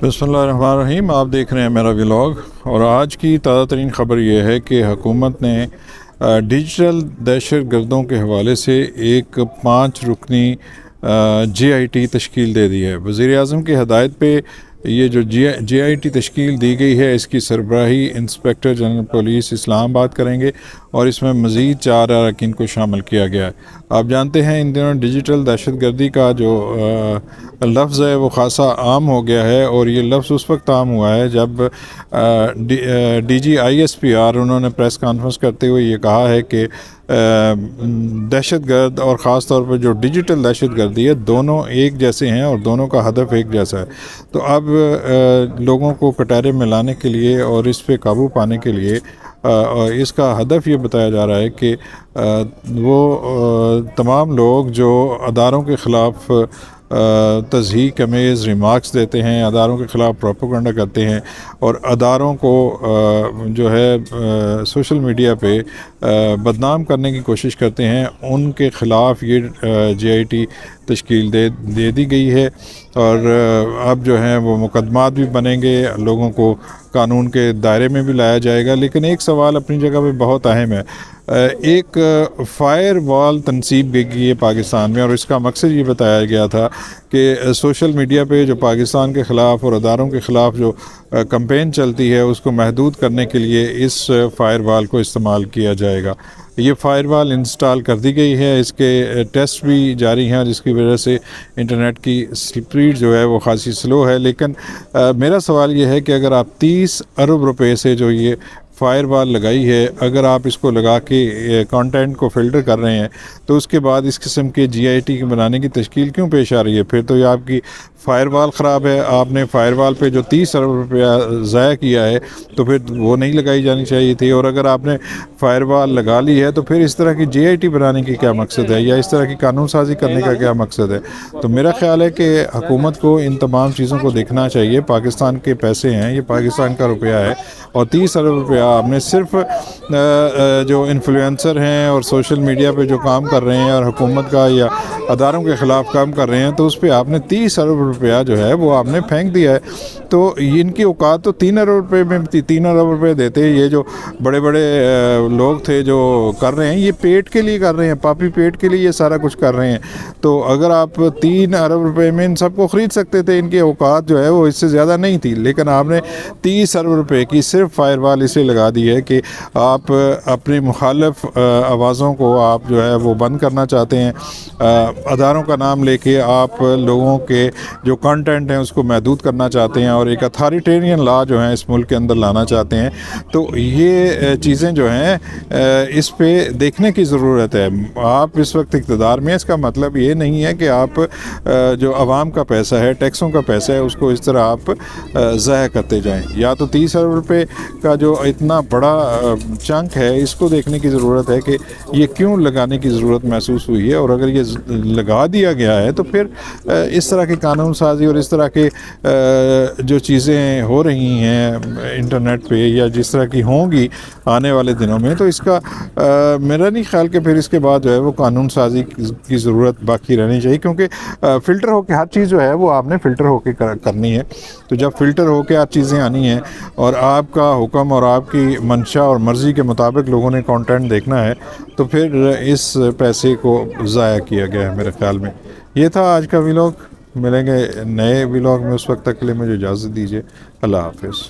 بسم اللہ الرحمن الرحیم۔ آپ دیکھ رہے ہیں میرا ولاگ، اور آج کی تازہ ترین خبر یہ ہے کہ حکومت نے ڈیجیٹل دہشت گردوں کے حوالے سے ایک 5 رکنی JIT تشکیل دے دی ہے۔ وزیر اعظم کی ہدایت پہ یہ جو JIT تشکیل دی گئی ہے، اس کی سربراہی انسپکٹر جنرل پولیس اسلام آباد کریں گے، اور اس میں مزید 4 اراکین کو شامل کیا گیا ہے۔ آپ جانتے ہیں ان دنوں ڈیجیٹل دہشت گردی کا جو لفظ ہے وہ خاصا عام ہو گیا ہے، اور یہ لفظ اس وقت عام ہوا ہے جب DG ISPR انہوں نے پریس کانفرنس کرتے ہوئے یہ کہا ہے کہ دہشت گرد اور خاص طور پر جو ڈیجیٹل دہشت گردی ہے دونوں ایک جیسے ہیں اور دونوں کا ہدف ایک جیسا ہے۔ تو اب لوگوں کو کٹہرے میں لانے کے لیے اور اس پہ قابو پانے کے لیے اس کا ہدف یہ بتایا جا رہا ہے کہ وہ تمام لوگ جو اداروں کے خلاف تضحیک امیز ریمارکس دیتے ہیں، اداروں کے خلاف پروپیگنڈا کرتے ہیں، اور اداروں کو جو ہے سوشل میڈیا پہ بدنام کرنے کی کوشش کرتے ہیں، ان کے خلاف یہ JIT تشکیل دے دی گئی ہے۔ اور اب جو ہیں وہ مقدمات بھی بنیں گے، لوگوں کو قانون کے دائرے میں بھی لایا جائے گا۔ لیکن ایک سوال اپنی جگہ پہ بہت اہم ہے۔ ایک فائر وال تنصیب گئی ہے پاکستان میں، اور اس کا مقصد یہ بتایا گیا تھا کہ سوشل میڈیا پہ جو پاکستان کے خلاف اور اداروں کے خلاف جو کمپین چلتی ہے اس کو محدود کرنے کے لیے اس فائر وال کو استعمال کیا جائے گا۔ یہ فائر وال انسٹال کر دی گئی ہے، اس کے ٹیسٹ بھی جاری ہیں، اور جس کی وجہ سے انٹرنیٹ کی سپیڈ جو ہے وہ خاصی سلو ہے۔ لیکن میرا سوال یہ ہے کہ اگر آپ 30 ارب روپے سے جو یہ فائر وال لگائی ہے، اگر آپ اس کو لگا کے کانٹینٹ کو فلٹر کر رہے ہیں، تو اس کے بعد اس قسم کے JIT کے بنانے کی تشکیل کیوں پیش آ رہی ہے؟ پھر تو یہ آپ کی فائر وال خراب ہے۔ آپ نے فائر وال پہ جو 30 ارب روپیہ ضائع کیا ہے تو پھر وہ نہیں لگائی جانی چاہیے تھی، اور اگر آپ نے فائر وال لگا لی ہے تو پھر اس طرح کی JIT بنانے کی کیا مقصد ہے، یا اس طرح کی قانون سازی کرنے کا کیا مقصد ہے؟ تو میرا خیال ہے کہ حکومت کو ان تمام چیزوں کو دیکھنا چاہیے۔ پاکستان کے پیسے ہیں، یہ پاکستان کا روپیہ ہے، اور 30 ارب روپیہ آپ نے صرف جو انفلوئنسر ہیں اور سوشل میڈیا پہ جو کام کر رہے ہیں اور حکومت کا یا اداروں کے خلاف کام کر رہے ہیں، تو اس پہ آپ نے 30 ارب روپیہ جو ہے وہ آپ نے پھینک دیا ہے۔ تو ان کی اوقات تو 3 ارب روپے میں 3 ارب روپے دیتے۔ یہ جو بڑے بڑے لوگ تھے جو کر رہے ہیں، یہ پیٹ کے لیے کر رہے ہیں، پاپی پیٹ کے لیے یہ سارا کچھ کر رہے ہیں۔ تو اگر آپ 3 ارب روپے میں ان سب کو خرید سکتے تھے، ان کی اوقات جو ہے وہ اس سے زیادہ نہیں تھی، لیکن آپ نے 30 ارب روپے کی صرف فائر وال اسے لگا دی ہے کہ آپ اپنی مخالف آوازوں کو آپ جو ہے وہ بند کرنا چاہتے ہیں۔ اداروں کا نام لے کے آپ لوگوں کے جو کانٹینٹ ہیں اس کو محدود کرنا چاہتے ہیں، اور ایک اتھارٹیرین لا جو ہیں اس ملک کے اندر لانا چاہتے ہیں۔ تو یہ چیزیں جو ہیں اس پہ دیکھنے کی ضرورت ہے۔ آپ اس وقت اقتدار میں، اس کا مطلب یہ نہیں ہے کہ آپ جو عوام کا پیسہ ہے، ٹیکسوں کا پیسہ ہے، اس کو اس طرح آپ ضائع کرتے جائیں۔ یا تو 30 ارب روپے کا جو اتنا بڑا چنک ہے، اس کو دیکھنے کی ضرورت ہے کہ یہ کیوں لگانے کی ضرورت محسوس ہوئی ہے، اور اگر یہ لگا دیا گیا ہے تو پھر اس طرح کی قانون سازی اور اس طرح کے جو چیزیں ہو رہی ہیں انٹرنیٹ پہ، یا جس طرح کی ہوں گی آنے والے دنوں میں، تو اس کا میرا نہیں خیال کہ پھر اس کے بعد جو ہے وہ قانون سازی کی ضرورت باقی رہنی چاہیے، کیونکہ فلٹر ہو کے ہر چیز جو ہے وہ آپ نے فلٹر ہو کے کرنی ہے۔ تو جب فلٹر ہو کے آپ چیزیں آنی ہیں اور آپ کا حکم اور آپ کی منشا اور مرضی کے مطابق لوگوں نے کانٹینٹ دیکھنا ہے، تو پھر اس پیسے کو ضائع کیا گیا ہے میرے خیال میں۔ یہ تھا آج کا ولاگ، ملیں گے نئے ولاگ میں، اس وقت تک کے لیے مجھے اجازت دیجیے۔ اللہ حافظ۔